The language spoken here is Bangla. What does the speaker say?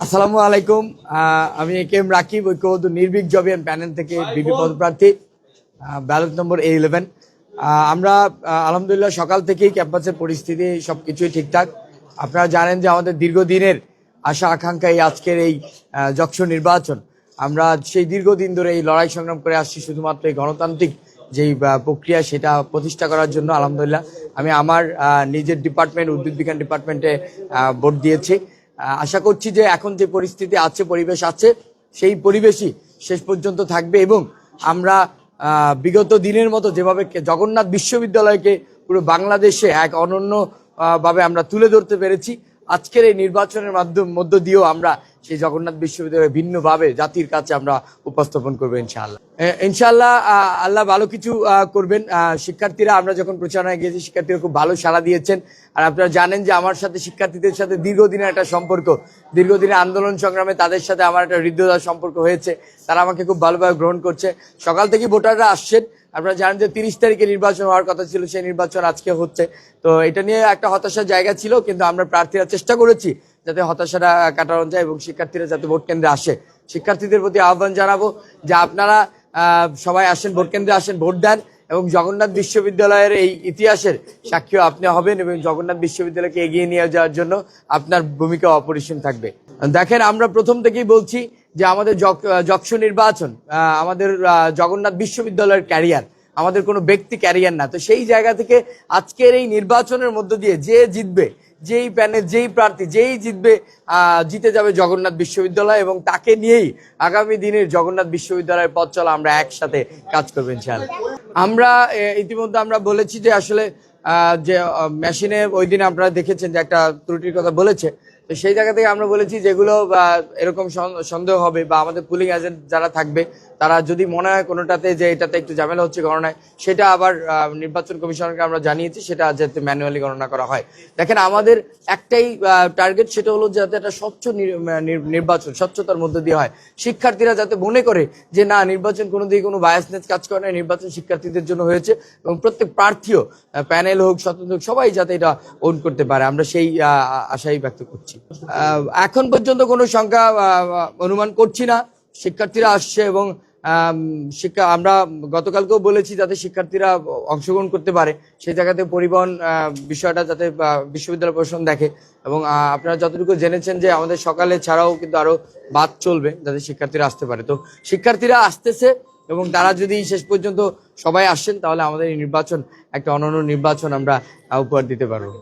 আসসালামু আলাইকুম। আমি এ কে এম রাকিব, ঐক্যবদ্ধ নির্ভীক জবিয়ান প্যানেল থেকে বিপি পদপ্রার্থী, ব্যালট নম্বর A11। আমরা আলহামদুলিল্লাহ সকাল থেকেই ক্যাম্পাসের পরিস্থিতি সবকিছুই ঠিকঠাক। আপনারা জানেন যে আমাদের দীর্ঘদিনের আশা আকাঙ্ক্ষা এই আজকের এই যক্ষু নির্বাচন। আমরা সেই দীর্ঘদিন ধরে এই লড়াই সংগ্রাম করে আসছি শুধুমাত্র এই গণতান্ত্রিক যেই প্রক্রিয়া সেটা প্রতিষ্ঠা করার জন্য। আলহামদুলিল্লাহ আমি আমার নিজের ডিপার্টমেন্ট উদ্ভিদ বিজ্ঞান ডিপার্টমেন্টে ভোট দিয়েছি। আশা করছি যে এখন যে পরিস্থিতি আছে, পরিবেশ আছে, সেই পরিবেশই শেষ পর্যন্ত থাকবে এবং আমরা বিগত দিনের মতো যেভাবে জগন্নাথ বিশ্ববিদ্যালয়কে পুরো বাংলাদেশে এক অনন্য ভাবে আমরা তুলে ধরতে পেরেছি, আজকের এই নির্বাচনের মধ্য দিয়েও আমরা সেই জগন্নাথ বিশ্ববিদ্যালয় ভিন্নভাবে জাতির কাছে আমরা উপস্থাপন করবো ইনশাআল্লাহ। ইনশাআল্লাহ আল্লাহ ভালো কিছু করবেন। শিক্ষার্থীরা, আমরা যখন প্রচারণায় গিয়েছি শিক্ষার্থীরা খুব ভালো সাড়া দিয়েছেন। আর আপনারা জানেন যে আমার সাথে শিক্ষার্থীদের সাথে দীর্ঘদিনের একটা সম্পর্ক, দীর্ঘদিনের আন্দোলন সংগ্রামে তাদের সাথে আমার একটা হৃদয়দার সম্পর্ক হয়েছে। তারা আমাকে খুব ভালোভাবে গ্রহণ করছে। সকাল থেকে ভোটাররা আসছেন। আপনারা জানেন যে 30 তারিখে নির্বাচন হওয়ার কথা ছিল, সেই নির্বাচন আজকে হচ্ছে। তো এটা নিয়ে একটা হতাশার জায়গা ছিল, কিন্তু আমরা প্রার্থীরা চেষ্টা করেছি যাতে হতাশাটা কাটানো যায় এবং শিক্ষার্থীরা যাতে ভোট কেন্দ্রে আসে। শিক্ষার্থীদের প্রতি আহ্বান জানাবো যে আপনারা সবাই আসেন, ভোট কেন্দ্রে আসেন, ভোট দেন এবং জগন্নাথ বিশ্ববিদ্যালয়ের এই ইতিহাসের সাক্ষী আপনি হবেন এবং জগন্নাথ বিশ্ববিদ্যালয়কে এগিয়ে নিয়ে যাওয়ার জন্য আপনার ভূমিকা অপরিসীম থাকবে। দেখেন, আমরা প্রথম থেকেই বলছি যে আমাদের যক্ষু নির্বাচন আমাদের জগন্নাথ বিশ্ববিদ্যালয়ের ক্যারিয়ার, আমাদের কোনো ব্যক্তি ক্যারিয়ার না। তো সেই জায়গা থেকে আজকের এই নির্বাচনের মধ্য দিয়ে যে জিতবে, যেই প্যানেল, যেই প্রার্থী যেই জিতবে, জিতে যাবে জগন্নাথ বিশ্ববিদ্যালয় এবং তাকে নিয়েই আগামী দিনের জগন্নাথ বিশ্ববিদ্যালয়ের পথ চলা আমরা একসাথে কাজ করবো ইনশাআল্লাহ। আমরা ইতিমধ্যে আমরা বলেছি যে আসলে যে মেশিনে ওই দিন আপনারা দেখেছেন যে একটা ত্রুটির কথা বলেছে। তো সেই জায়গা থেকে আমরা বলেছি যেগুলো এরকম সন্দেহ হবে বা আমাদের পুলিং এজেন্ট যারা থাকবে তারা যদি মনে হয় কোনোটাতে যে এটাতে একটু ঝামেলা হচ্ছে গণনায়, সেটা আবার নির্বাচন কমিশনকে আমরা জানিয়েছি, সেটা যাতে ম্যানুয়ালি গণনা করা হয়। দেখেন, আমাদের একটাই টার্গেট, সেটা হলো যাতে একটা স্বচ্ছ নির্বাচন স্বচ্ছতার মধ্যে দিয়ে হয়। শিক্ষার্থীরা যাতে মনে করে যে না, নির্বাচন কোনো দিকে কোনো বায়াসনেস কাজ করে না, নির্বাচন শিক্ষার্থীদের জন্য হয়েছে এবং প্রত্যেক প্রার্থীও প্যানেল হোক, স্বতন্ত্র হোক, সবাই যাতে এটা ওন করতে পারে, আমরা সেই আশাই ব্যক্ত করছি। এখন পর্যন্ত কোনো সংখ্যা অনুমান করছি না। শিক্ষার্থীরা আসছে এবং আমরা গতকালকেও বলেছি যাতে শিক্ষার্থীরা অংশগ্রহণ করতে পারে, সেই জায়গাতে পরিবহন বিষয়টা যাতে বিশ্ববিদ্যালয় প্রশাসন দেখে। এবং আপনারা যতটুকু জেনেছেন যে আমাদের সকালে ছাড়াও কিন্তু আরো বাস চলবে যাতে শিক্ষার্থীরা আসতে পারে। তো শিক্ষার্থীরা আসতেছে এবং তারা যদি শেষ পর্যন্ত সবাই আসেন তাহলে আমাদের এই নির্বাচন একটা অনন্য নির্বাচন আমরা উপহার দিতে পারবো।